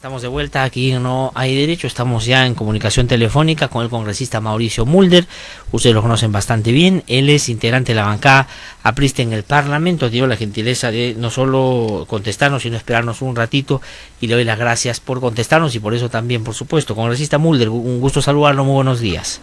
Estamos de vuelta aquí en No Hay Derecho, estamos ya en comunicación telefónica con el congresista Mauricio Mulder. Ustedes lo conocen bastante bien, él es integrante de la bancada aprista en el Parlamento. Dio la gentileza de no solo contestarnos, sino esperarnos un ratito, y le doy las gracias por contestarnos y por eso también, por supuesto. Congresista Mulder, un gusto saludarlo, muy buenos días.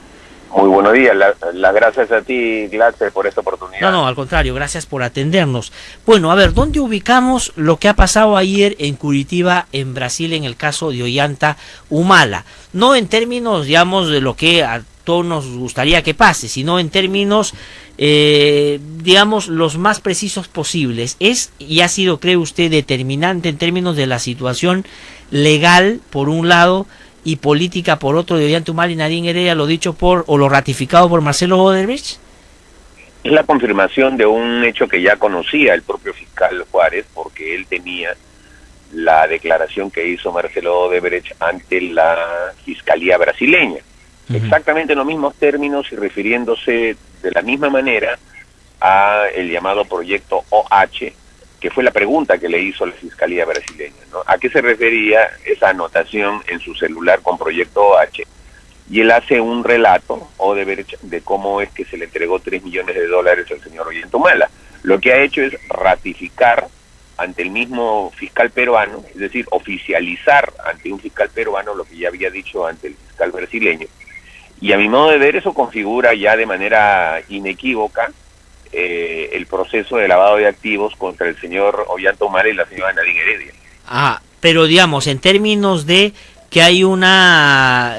Muy buenos días, las gracias a ti, Glatze, por esta oportunidad. No, al contrario, gracias por atendernos. Bueno, a ver, ¿dónde ubicamos lo que ha pasado ayer en Curitiba, en Brasil, en el caso de Ollanta Humala? No en términos, digamos, de lo que a todos nos gustaría que pase, sino en términos, digamos, los más precisos posibles. ¿Es y ha sido, cree usted, determinante en términos de la situación legal, por un lado, y política por otro, de Ollanta Humala y Nadine Heredia, lo dicho por, o lo ratificado por Marcelo Odebrecht? Es la confirmación de un hecho que ya conocía el propio fiscal Juárez, porque él tenía la declaración que hizo Marcelo Odebrecht ante la Fiscalía brasileña. Exactamente en los mismos términos y refiriéndose de la misma manera a el llamado proyecto OH, que fue la pregunta que le hizo la Fiscalía brasileña, ¿no? ¿A qué se refería esa anotación en su celular con proyecto OH? Y él hace un relato, Odebrecht, de cómo es que se le entregó $3 millones al señor Ollanta Humala. Lo que ha hecho es ratificar ante el mismo fiscal peruano, es decir, oficializar ante un fiscal peruano lo que ya había dicho ante el fiscal brasileño. Y a mi modo de ver, eso configura ya de manera inequívoca el proceso de lavado de activos contra el señor Ollanta Humala y la señora Nadine Heredia. Pero digamos, en términos de que hay una,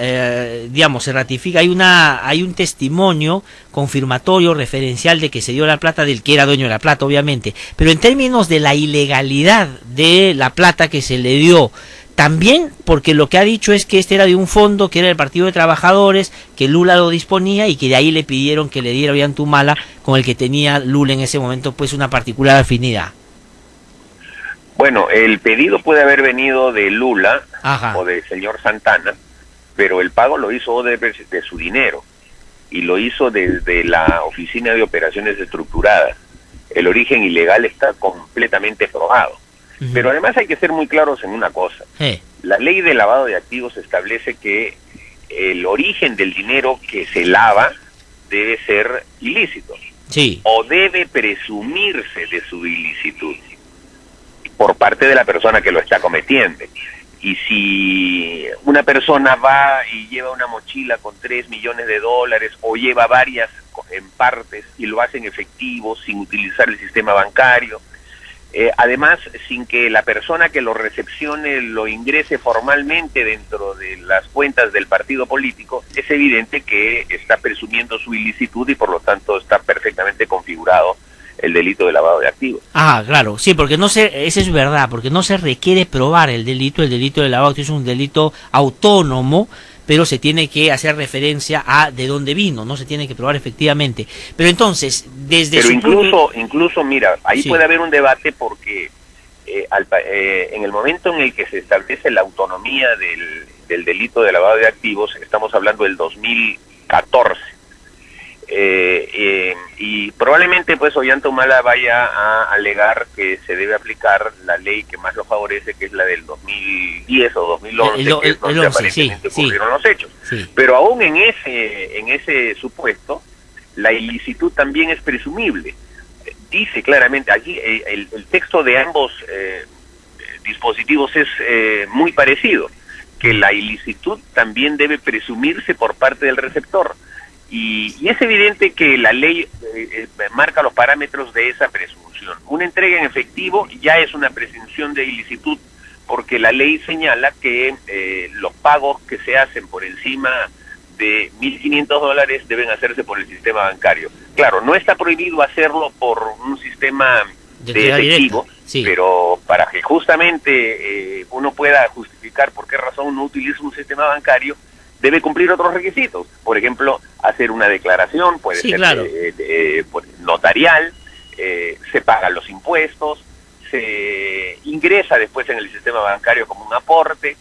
digamos, se ratifica, hay un testimonio confirmatorio, referencial de que se dio la plata del que era dueño de la plata, obviamente, pero en términos de la ilegalidad de la plata que se le dio, también, porque lo que ha dicho es que este era de un fondo que era el Partido de Trabajadores, que Lula lo disponía y que de ahí le pidieron que le diera a Ollanta Humala, con el que tenía Lula en ese momento pues una particular afinidad. Bueno, el pedido puede haber venido de Lula o del señor Santana, pero el pago lo hizo Odebrecht de su dinero y lo hizo desde la Oficina de Operaciones Estructuradas. El origen ilegal está completamente probado. Pero además hay que ser muy claros en una cosa. La ley de lavado de activos establece que el origen del dinero que se lava debe ser ilícito. O debe presumirse de su ilicitud por parte de la persona que lo está cometiendo. Y si una persona va y lleva una mochila con $3 millones o lleva varias en partes y lo hace en efectivo sin utilizar el sistema bancario, además, sin que la persona que lo recepcione lo ingrese formalmente dentro de las cuentas del partido político, es evidente que está presumiendo su ilicitud y por lo tanto está perfectamente configurado el delito de lavado de activos. Claro, sí, porque eso es verdad, porque no se requiere probar el delito de lavado de activos es un delito autónomo, pero se tiene que hacer referencia a de dónde vino, no se tiene que probar efectivamente. Pero entonces, incluso, mira, ahí puede haber un debate porque en el momento en el que se establece la autonomía del delito de lavado de activos, estamos hablando del 2014, y probablemente pues Ollanta Humala vaya a alegar que se debe aplicar la ley que más lo favorece, que es la del 2010 o 2011, que es donde aparentemente ocurrieron los hechos. Pero aún en ese supuesto, la ilicitud también es presumible. Dice claramente, allí el texto de ambos dispositivos es muy parecido, que la ilicitud también debe presumirse por parte del receptor. Y es evidente que la ley marca los parámetros de esa presunción. Una entrega en efectivo ya es una presunción de ilicitud, porque la ley señala que los pagos que se hacen por encima de $1.500 deben hacerse por el sistema bancario. Claro, no está prohibido hacerlo por un sistema de efectivo, pero para que justamente uno pueda justificar por qué razón uno utiliza un sistema bancario, debe cumplir otros requisitos. Por ejemplo, hacer una declaración, puede ser notarial, se pagan los impuestos, se ingresa después en el sistema bancario como un aporte,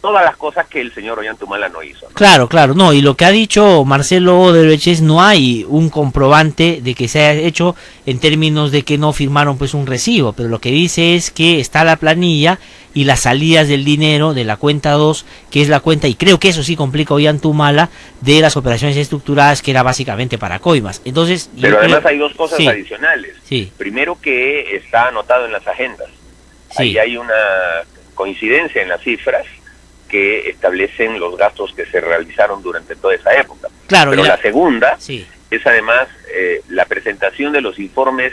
todas las cosas que el señor Ollanta Humala no hizo, ¿no? Claro, no, y lo que ha dicho Marcelo Odebrecht es no hay un comprobante de que se haya hecho en términos de que no firmaron pues un recibo, pero lo que dice es que está la planilla y las salidas del dinero de la cuenta 2, que es la cuenta, y creo que eso sí complica Ollantaytamala, de las operaciones estructuradas, que era básicamente para coimas. Entonces, pero además hay dos cosas adicionales. Primero, que está anotado en las agendas. Ahí hay una coincidencia en las cifras que establecen los gastos que se realizaron durante toda esa época. Claro, pero la segunda es además la presentación de los informes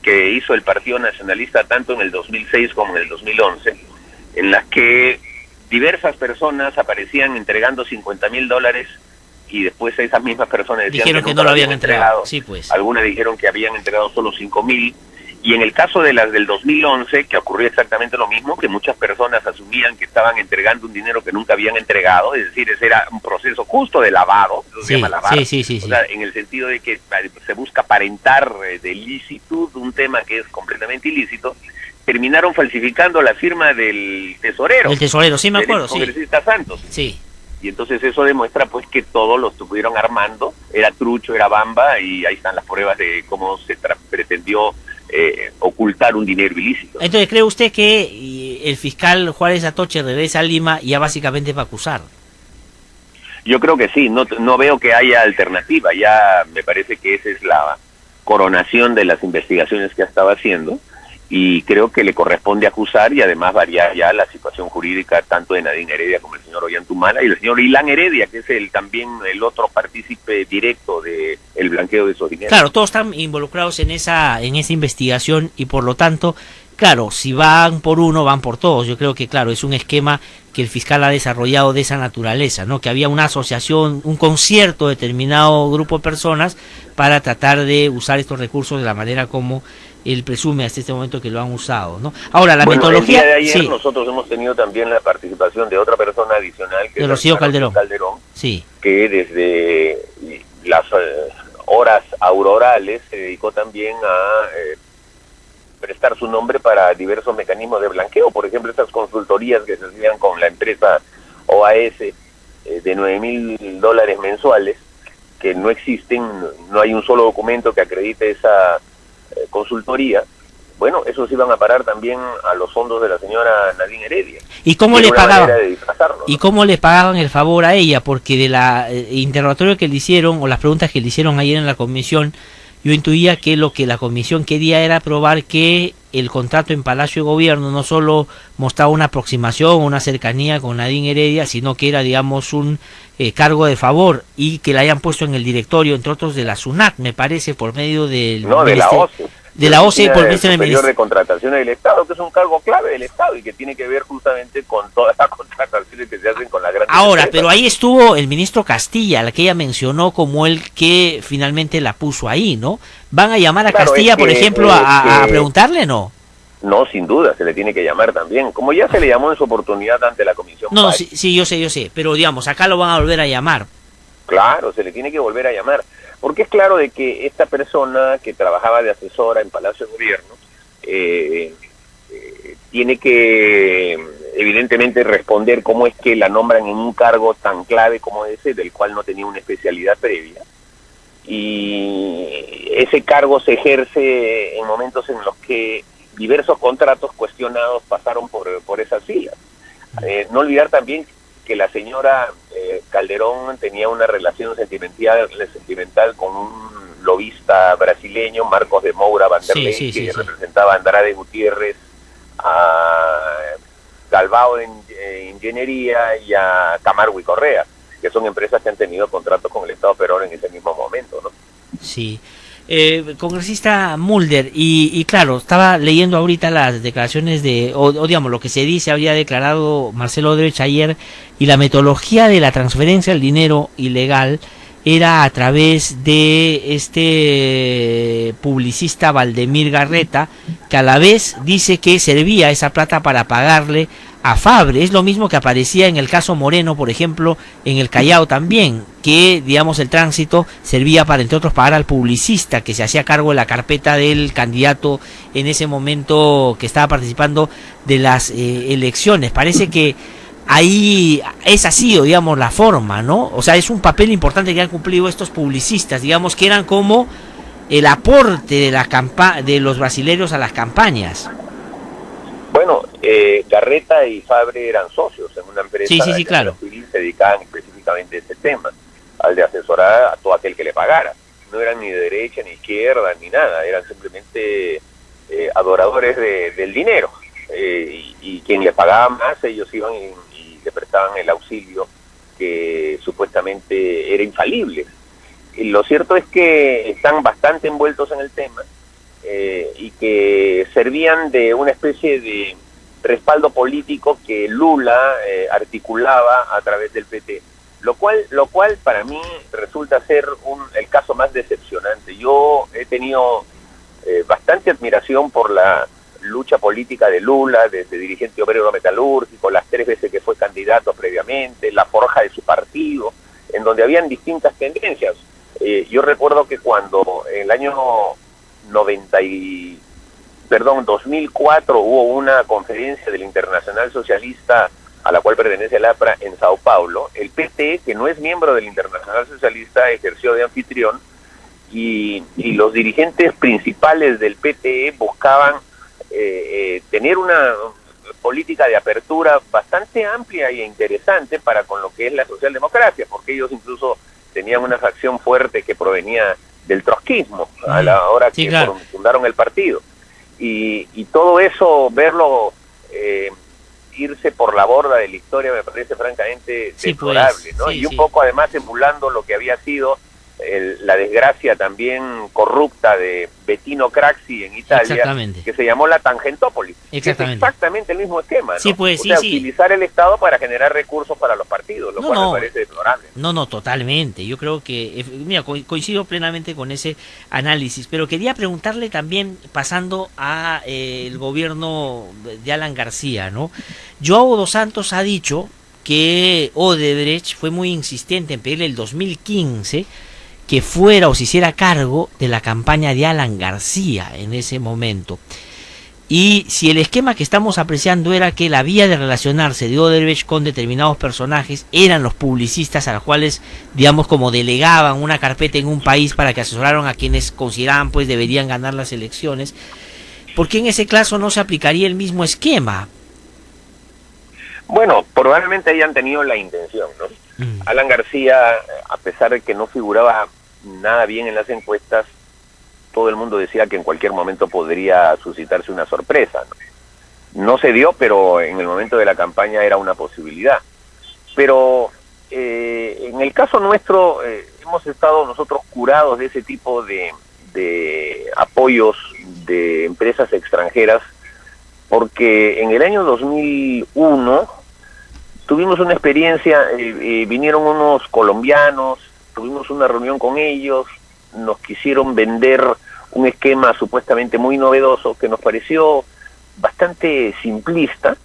que hizo el Partido Nacionalista tanto en el 2006 como en el 2011, en las que diversas personas aparecían entregando $50,000 y después esas mismas personas dijeron que no lo habían entregado. Algunas dijeron que habían entregado solo 5,000. Y en el caso de las del 2011, que ocurrió exactamente lo mismo, que muchas personas asumían que estaban entregando un dinero que nunca habían entregado, es decir, ese era un proceso justo de lavado, se llama lavar, o sea, en el sentido de que se busca aparentar de licitud un tema que es completamente ilícito, terminaron falsificando la firma del tesorero. El tesorero, sí me acuerdo, del congresista Santos. Sí. Y entonces eso demuestra pues que todos lo estuvieron armando, era trucho, era bamba, y ahí están las pruebas de cómo se pretendió ocultar un dinero ilícito. Entonces, ¿cree usted que el fiscal Juárez Atoche regresa a Lima ya básicamente para acusar? Yo creo que sí, no veo que haya alternativa, ya me parece que esa es la coronación de las investigaciones que ha estado haciendo, y creo que le corresponde acusar y además variar ya la situación jurídica tanto de Nadine Heredia como el señor Ollantaytamala y el señor Ilan Heredia, que es también el otro partícipe directo de el blanqueo de esos dineros. Claro, todos están involucrados en esa investigación, y por lo tanto, claro, si van por uno, van por todos. Yo creo que, claro, es un esquema que el fiscal ha desarrollado de esa naturaleza, ¿no? Que había una asociación, un concierto de determinado grupo de personas para tratar de usar estos recursos de la manera como él presume hasta este momento que lo han usado, ¿no? Ahora, la metodología... El día de ayer nosotros hemos tenido también la participación de otra persona adicional, que de Rocío Calderón, que desde las horas aurorales se dedicó también a prestar su nombre para diversos mecanismos de blanqueo, por ejemplo, estas consultorías que se hacían con la empresa OAS de $9,000 mensuales, que no existen, no hay un solo documento que acredite esa consultoría. Bueno, esos iban a parar también a los fondos de la señora Nadine Heredia. ¿Y cómo le pagaban? ¿Y cómo le pagaban el favor a ella? Porque de la interrogatorio que le hicieron, o las preguntas que le hicieron ayer en la comisión, yo intuía que lo que la comisión quería era probar que el contrato en Palacio de Gobierno no solo mostraba una aproximación, una cercanía con Nadine Heredia, sino que era, digamos, un cargo de favor, y que la hayan puesto en el directorio, entre otros, de la SUNAT, me parece, por medio del... No, de la OCE. De la OCE, por el Superior de Contrataciones del Estado, que es un cargo clave del Estado y que tiene que ver justamente con todas las contrataciones que se hacen con la gran... Ahora, pero ahí estuvo el ministro Castilla, la que ella mencionó como el que finalmente la puso ahí, ¿no? ¿Van a llamar a Castilla, por ejemplo, a preguntarle, no? No, sin duda, se le tiene que llamar también, como ya se le llamó en su oportunidad ante la Comisión. No, sí, yo sé, pero digamos, acá lo van a volver a llamar. Claro, se le tiene que volver a llamar, porque es claro de que esta persona que trabajaba de asesora en Palacio de Gobierno tiene que evidentemente responder cómo es que la nombran en un cargo tan clave como ese, del cual no tenía una especialidad previa, y ese cargo se ejerce en momentos en los que diversos contratos cuestionados pasaron por esas filas. No olvidar también que la señora Calderón tenía una relación sentimental con un lobista brasileño, Marcos de Moura Vanderlei, que representaba a Andrade Gutiérrez, a Galbao de Ingeniería y a Camargo y Correa, que son empresas que han tenido contratos con el Estado peruano en ese mismo momento, ¿no? Sí. Congresista Mulder, y claro, estaba leyendo ahorita las declaraciones o digamos, lo que se dice había declarado Marcelo Odebrecht ayer, y la metodología de la transferencia del dinero ilegal era a través de este publicista Valdemir Garreta, que a la vez dice que servía esa plata para pagarle a Fabre. Es lo mismo que aparecía en el caso Moreno, por ejemplo, en el Callao también, que digamos el tránsito servía para, entre otros, pagar al publicista que se hacía cargo de la carpeta del candidato en ese momento que estaba participando de las elecciones. Parece que ahí es así, digamos, la forma, ¿no? O sea, es un papel importante que han cumplido estos publicistas, digamos, que eran como el aporte de los brasileños a las campañas. Bueno, Garreta y Fabre eran socios en una empresa claro. que se dedicaban específicamente a ese tema, al de asesorar a todo aquel que le pagara. No eran ni de derecha, ni izquierda, ni nada, eran simplemente adoradores del dinero. Y quien le pagaba más, ellos iban y le prestaban el auxilio que supuestamente era infalible. Y lo cierto es que están bastante envueltos en el tema y que servían de una especie de respaldo político que Lula articulaba a través del PT, lo cual para mí resulta ser el caso más decepcionante. Yo he tenido bastante admiración por la lucha política de Lula, desde dirigente obrero metalúrgico, las 3 veces que fue candidato previamente, la forja de su partido, en donde habían distintas tendencias. Yo recuerdo que cuando en el año 2004 hubo una conferencia del Internacional Socialista a la cual pertenece el APRA en Sao Paulo, el PT, que no es miembro del Internacional Socialista, ejerció de anfitrión y los dirigentes principales del PT buscaban tener una política de apertura bastante amplia e interesante para con lo que es la socialdemocracia, porque ellos incluso tenían una facción fuerte que provenía del trotskismo a la hora que fundaron el partido. Y todo eso, verlo irse por la borda de la historia, me parece francamente deplorable, ¿no? Y un poco además emulando lo que había sido la desgracia también corrupta de Bettino Craxi en Italia, que se llamó la Tangentópolis. Exactamente el mismo esquema, ¿no? Utilizar el Estado para generar recursos para los partidos, lo cual me parece deplorable. No, totalmente. Yo creo que, mira, coincido plenamente con ese análisis, pero quería preguntarle también, pasando a el gobierno de Alan García, ¿no? Joao dos Santos ha dicho que Odebrecht fue muy insistente en pedirle el 2015 que fuera o se hiciera cargo de la campaña de Alan García en ese momento. Y si el esquema que estamos apreciando era que la vía de relacionarse de Odebrecht con determinados personajes eran los publicistas a los cuales, digamos, como delegaban una carpeta en un país para que asesoraran a quienes consideraban pues deberían ganar las elecciones, ¿por qué en ese caso no se aplicaría el mismo esquema? Bueno, probablemente hayan tenido la intención, ¿no? Alan García, a pesar de que no figuraba nada bien en las encuestas, todo el mundo decía que en cualquier momento podría suscitarse una sorpresa, ¿no? No se dio, pero en el momento de la campaña era una posibilidad. Pero en el caso nuestro, hemos estado nosotros curados de ese tipo de apoyos de empresas extranjeras, porque en el año 2001 tuvimos una experiencia, vinieron unos colombianos, tuvimos una reunión con ellos, nos quisieron vender un esquema supuestamente muy novedoso que nos pareció bastante simplista,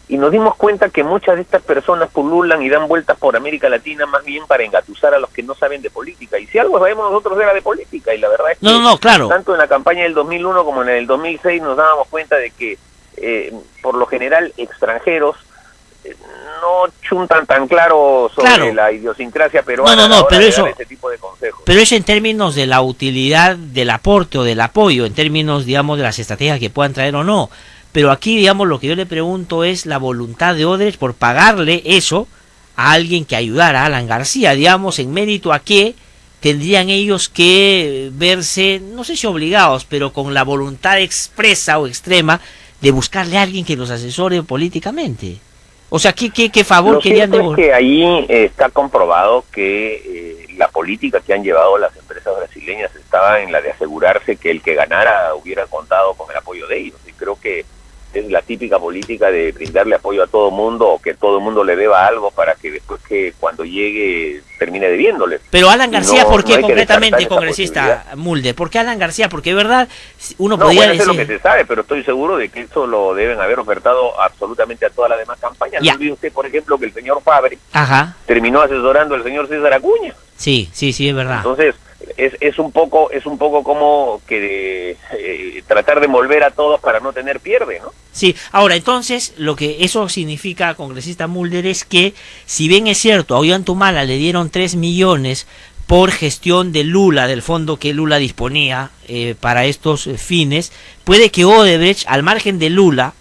y nos dimos cuenta que muchas de estas personas pululan y dan vueltas por América Latina más bien para engatusar a los que no saben de política. Y si algo sabemos nosotros era de política, y la verdad es que claro, tanto en la campaña del 2001 como en el 2006 nos dábamos cuenta de que por lo general extranjeros no chuntan tan claro sobre la idiosincrasia peruana pero eso, ese tipo de consejos. Pero eso en términos de la utilidad del aporte o del apoyo, en términos, digamos, de las estrategias que puedan traer o no. Pero aquí, digamos, lo que yo le pregunto es la voluntad de Odebrecht por pagarle eso a alguien que ayudara a Alan García, digamos, en mérito a que tendrían ellos que verse, no sé si obligados, pero con la voluntad expresa o extrema de buscarle a alguien que los asesore políticamente. O sea, ¿qué favor querían devolver? Lo cierto es que ahí está comprobado que la política que han llevado las empresas brasileñas estaba en la de asegurarse que el que ganara hubiera contado con el apoyo de ellos. Y creo que es la típica política de brindarle apoyo a todo mundo, o que todo el mundo le deba algo para que después, que cuando llegue, termine debiéndole. Pero Alan García, ¿por qué concretamente, congresista Mulder? ¿Por qué Alan García? Porque de verdad uno podría decir... No, eso es lo que se sabe, pero estoy seguro de que eso lo deben haber ofertado absolutamente a todas las demás campañas. No olvide usted, por ejemplo, que el señor Fabre terminó asesorando al señor César Acuña. Sí, es verdad. Entonces, es un poco como que tratar de envolver a todos para no tener pierde, ¿no? Sí, ahora entonces lo que eso significa, congresista Mulder, es que si bien es cierto, a Ollantumala le dieron 3 millones por gestión de Lula, del fondo que Lula disponía para estos fines, puede que Odebrecht, al margen de Lula,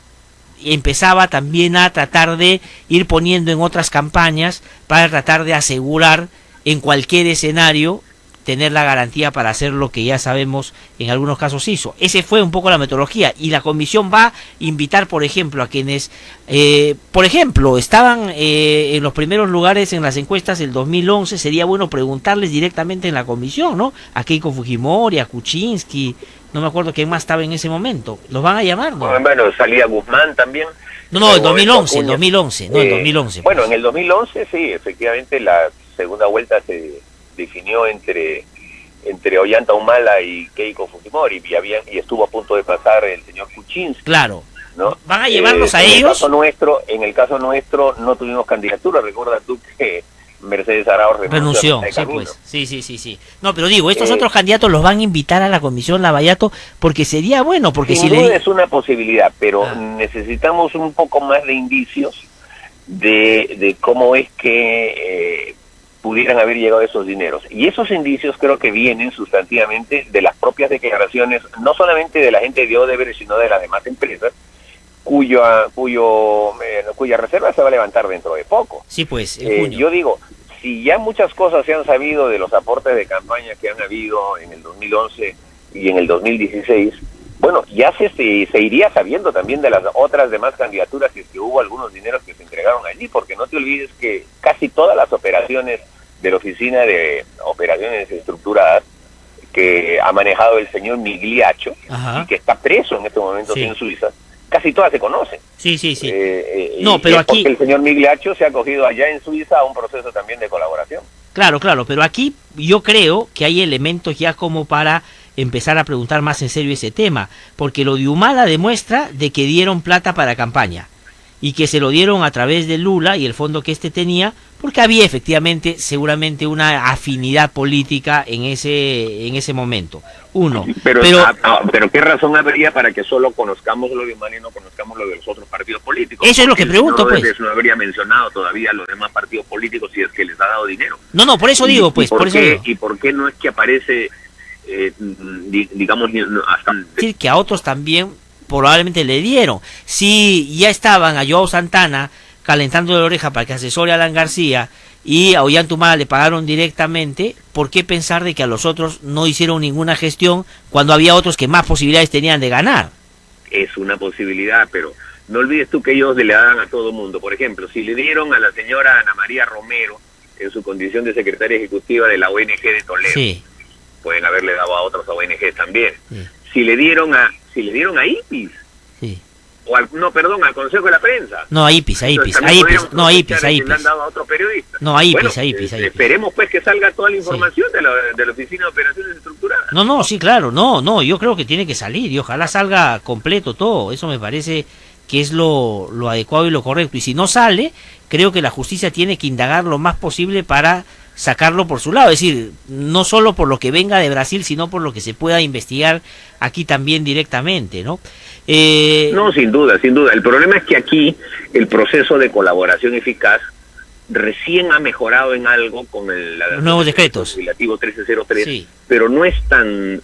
empezaba también a tratar de ir poniendo en otras campañas para tratar de asegurar en cualquier escenario tener la garantía para hacer lo que ya sabemos en algunos casos hizo. Ese fue un poco la metodología, y la comisión va a invitar, por ejemplo, a quienes, por ejemplo, estaban en los primeros lugares en las encuestas del 2011, sería bueno preguntarles directamente en la comisión, ¿no? A Keiko Fujimori, a Kuczynski, no me acuerdo quién más estaba en ese momento. ¿Los van a llamar, no? Bueno, salía Guzmán también. No, el 2011, el 2011, no, el 2011. Bueno, en el 2011 sí, efectivamente la segunda vuelta se definió entre Ollanta Humala y Keiko Fujimori, y estuvo a punto de pasar el señor Kuczynski. Claro. ¿No? ¿Van a llevarlos a ellos? En el caso nuestro no tuvimos candidatura. Recuerda tú que Mercedes Arauz renunció. Sí, pues. Sí. No, pero digo, estos otros candidatos los van a invitar a la comisión Lavallato, porque sería bueno, porque sin duda es una posibilidad, pero necesitamos un poco más de indicios de cómo es que pudieran haber llegado esos dineros. Y esos indicios creo que vienen sustantivamente de las propias declaraciones, no solamente de la gente de Odebrecht, sino de las demás empresas, cuya reserva se va a levantar dentro de poco. Sí, pues, en junio. Yo digo, si ya muchas cosas se han sabido de los aportes de campaña que han habido en el 2011 y en el 2016, bueno, ya se iría sabiendo también de las otras demás candidaturas, si es que hubo algunos dineros que se entregaron allí, porque no te olvides que casi todas las operaciones de la Oficina de Operaciones Estructuradas que ha manejado el señor Migliaccio, y que está preso en este momento en Suiza, casi todas se conocen. Sí. No, pero aquí... Porque el señor Migliaccio se ha acogido allá en Suiza a un proceso también de colaboración. Claro, pero aquí yo creo que hay elementos ya como para empezar a preguntar más en serio ese tema, porque lo de Humala demuestra de que dieron plata para campaña, y que se lo dieron a través de Lula y el fondo que tenía, porque había efectivamente seguramente una afinidad política en ese momento. Pero ¿qué razón habría para que solo conozcamos lo de Humala y no conozcamos lo de los otros partidos políticos? Eso es lo que pregunto, pues. No habría mencionado todavía los demás partidos políticos si es que les ha dado dinero. No, por eso digo, pues. ¿Y por qué no es que aparece, digamos, hasta... decir que a otros también probablemente le dieron? Si ya estaban a Joao Santana calentando la oreja para que asesore a Alan García, y a Ollanta Humala le pagaron directamente, ¿por qué pensar de que a los otros no hicieron ninguna gestión cuando había otros que más posibilidades tenían de ganar? Es una posibilidad, pero no olvides tú que ellos le dan a todo mundo. Por ejemplo, si le dieron a la señora Ana María Romero en su condición de secretaria ejecutiva de la ONG de Toledo, pueden haberle dado a otros ONG también. Si le dieron a IPIS, al Consejo de la Prensa. A IPIS. Le han dado a otro periodista. A IPIS. Esperemos pues que salga toda la información de la Oficina de Operaciones Estructuradas. Sí, claro, yo creo que tiene que salir, y ojalá salga completo todo. Eso me parece que es lo adecuado y lo correcto. Y si no sale, creo que la justicia tiene que indagar lo más posible para sacarlo por su lado, es decir, no solo por lo que venga de Brasil, sino por lo que se pueda investigar aquí también directamente, ¿no? No, sin duda. El problema es que aquí el proceso de colaboración eficaz recién ha mejorado en algo con los nuevos decretos. Legislativo 1303, pero no es tan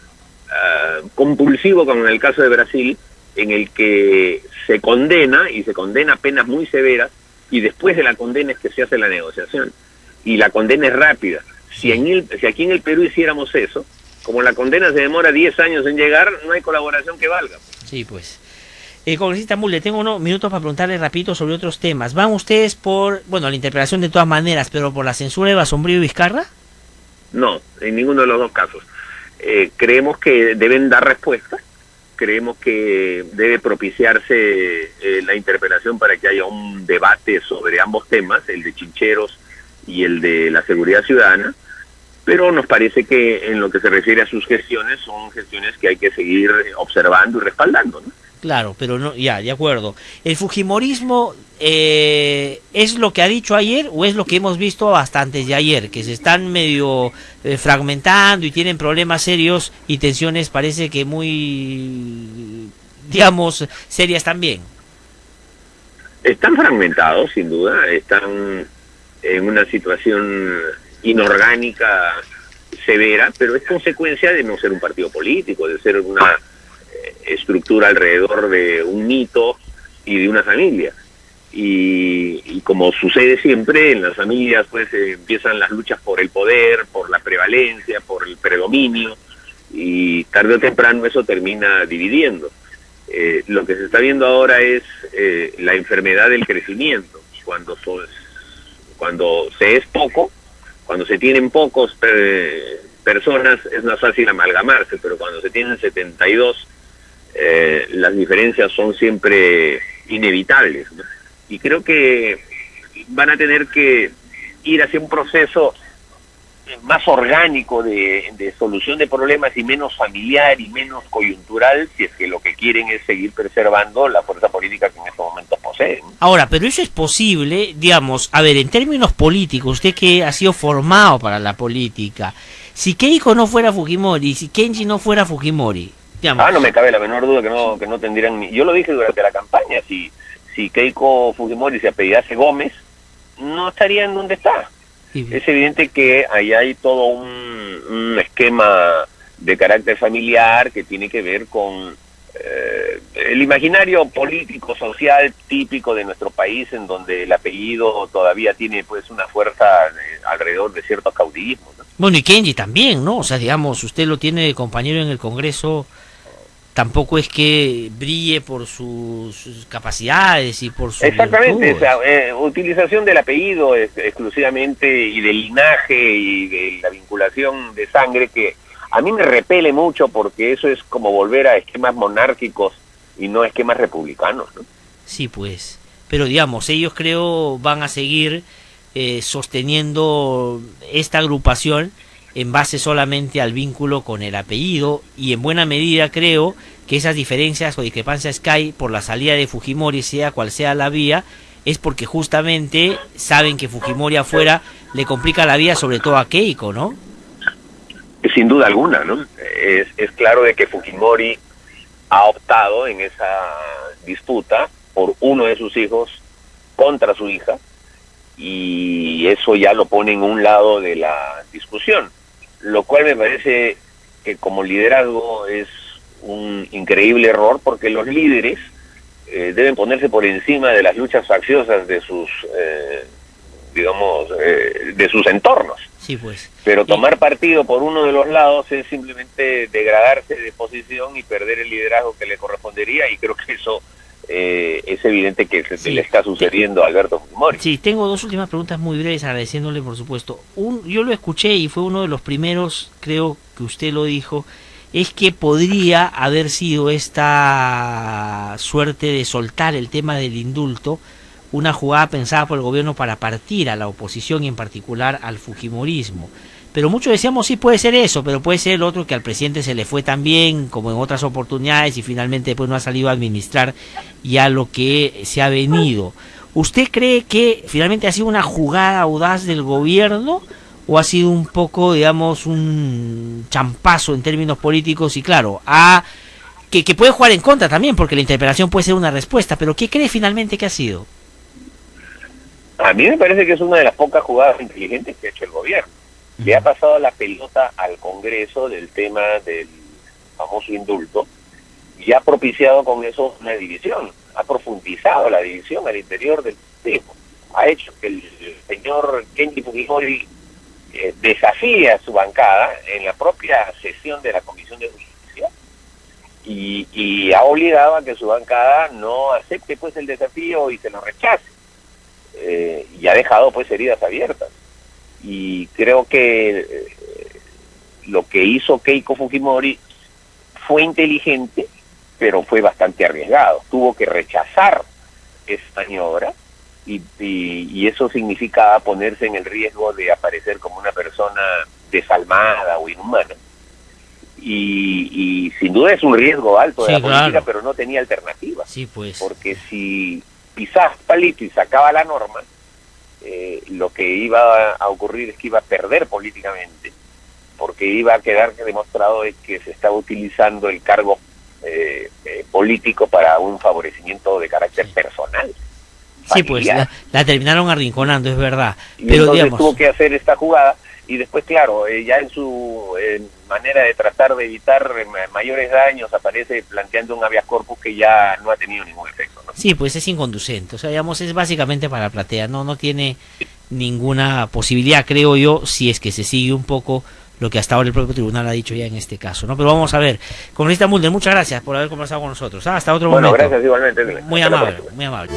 compulsivo como en el caso de Brasil, en el que se condena, y se condena penas muy severas, y después de la condena es que se hace la negociación. Y la condena es rápida. Si aquí en el Perú hiciéramos eso, como la condena se demora 10 años en llegar, no hay colaboración que valga. Sí, pues. Congresista Mull, le tengo unos minutos para preguntarle rapidito sobre otros temas. ¿Van ustedes por, la interpelación de todas maneras, pero por la censura de Basombrío y Vizcarra? No, en ninguno de los dos casos. Creemos que deben dar respuesta. Creemos que debe propiciarse la interpelación para que haya un debate sobre ambos temas, el de Chincheros y el de la seguridad ciudadana, pero nos parece que en lo que se refiere a sus gestiones, son gestiones que hay que seguir observando y respaldando, ¿no? Claro, pero no, ya, de acuerdo. ¿El fujimorismo es lo que ha dicho ayer o es lo que hemos visto hasta antes de ayer? Que se están medio fragmentando y tienen problemas serios y tensiones parece que muy, digamos, serias también. Están fragmentados, sin duda, están en una situación inorgánica severa, pero es consecuencia de no ser un partido político, de ser una estructura alrededor de un mito y de una familia. Y como sucede siempre, en las familias pues empiezan las luchas por el poder, por la prevalencia, por el predominio, y tarde o temprano eso termina dividiendo. Lo que se está viendo ahora es la enfermedad del crecimiento. Cuando se es poco, cuando se tienen pocos personas, es más fácil amalgamarse, pero cuando se tienen 72, las diferencias son siempre inevitables, ¿no? Y creo que van a tener que ir hacia un proceso más orgánico de solución de problemas y menos familiar y menos coyuntural, si es que lo que quieren es seguir preservando la fuerza política que en estos momentos poseen. Ahora, pero eso es posible, digamos, a ver, en términos políticos, usted que ha sido formado para la política, si Keiko no fuera Fujimori, si Kenji no fuera Fujimori, digamos... no me cabe la menor duda que no tendrían... Yo lo dije durante la campaña, si Keiko Fujimori se apellidase Gómez, no estaría en donde está. Sí. Es evidente que ahí hay todo un esquema de carácter familiar que tiene que ver con el imaginario político, social típico de nuestro país, en donde el apellido todavía tiene pues una fuerza alrededor de ciertos caudillismos, ¿no? Bueno, y Kenji también, ¿no? O sea, digamos, usted lo tiene de compañero en el Congreso, tampoco es que brille por sus capacidades y por su... Exactamente, esa utilización del apellido exclusivamente y del linaje y de la vinculación de sangre, que a mí me repele mucho, porque eso es como volver a esquemas monárquicos y no esquemas republicanos, ¿no? Sí, pues, pero digamos, ellos creo van a seguir sosteniendo esta agrupación en base solamente al vínculo con el apellido, y en buena medida creo que esas diferencias o discrepancias que hay por la salida de Fujimori, sea cual sea la vía, es porque justamente saben que Fujimori afuera le complica la vida, sobre todo a Keiko, ¿no? Sin duda alguna, ¿no? Es claro de que Fujimori ha optado en esa disputa por uno de sus hijos contra su hija, y eso ya lo pone en un lado de la discusión, lo cual me parece que como liderazgo es un increíble error, porque los líderes deben ponerse por encima de las luchas facciosas de sus de sus entornos. Sí, pues. Pero tomar partido por uno de los lados es simplemente degradarse de posición y perder el liderazgo que le correspondería, y creo que eso es evidente que se le está sucediendo a Alberto Fujimori. Sí, tengo dos últimas preguntas muy breves, agradeciéndole por supuesto. Yo lo escuché y fue uno de los primeros, creo que usted lo dijo, es que podría haber sido esta suerte de soltar el tema del indulto una jugada pensada por el gobierno para partir a la oposición y en particular al fujimorismo. Pero muchos decíamos, sí, puede ser eso, pero puede ser el otro, que al presidente se le fue tan bien como en otras oportunidades y finalmente después no ha salido a administrar ya lo que se ha venido. ¿Usted cree que finalmente ha sido una jugada audaz del gobierno o ha sido un poco, digamos, un champazo en términos políticos? Y claro, que puede jugar en contra también, porque la interpelación puede ser una respuesta, pero ¿qué cree finalmente que ha sido? A mí me parece que es una de las pocas jugadas inteligentes que ha hecho el gobierno. Le ha pasado la pelota al Congreso del tema del famoso indulto y ha propiciado con eso una división, ha profundizado la división al interior del sistema, ha hecho que el señor Kenji Fujimori desafíe a su bancada en la propia sesión de la Comisión de Justicia y ha obligado a que su bancada no acepte pues el desafío y se lo rechace, y ha dejado pues heridas abiertas. Y creo que lo que hizo Keiko Fujimori fue inteligente, pero fue bastante arriesgado. Tuvo que rechazar esa maniobra y eso significaba ponerse en el riesgo de aparecer como una persona desalmada o inhumana. Y sin duda es un riesgo alto de la política, pero no tenía alternativa. Sí, pues. Porque si pisás palito y sacaba la norma, lo que iba a ocurrir es que iba a perder políticamente, porque iba a quedar demostrado de que se estaba utilizando el cargo político para un favorecimiento de carácter personal. Sí, familiar. Pues la terminaron arrinconando, es verdad. Y pero entonces digamos, tuvo que hacer esta jugada y después, claro, ya en su manera de tratar de evitar mayores daños aparece planteando un habeas corpus que ya no ha tenido ningún efecto, ¿no? Sí, pues es inconducente, o sea, digamos, es básicamente para platea, no tiene ninguna posibilidad, creo yo, si es que se sigue un poco lo que hasta ahora el propio tribunal ha dicho ya en este caso, ¿no? Pero vamos a ver, congresista Mulder, muchas gracias por haber conversado con nosotros. Hasta otro momento. Bueno, gracias igualmente. Muy amable, muy amable.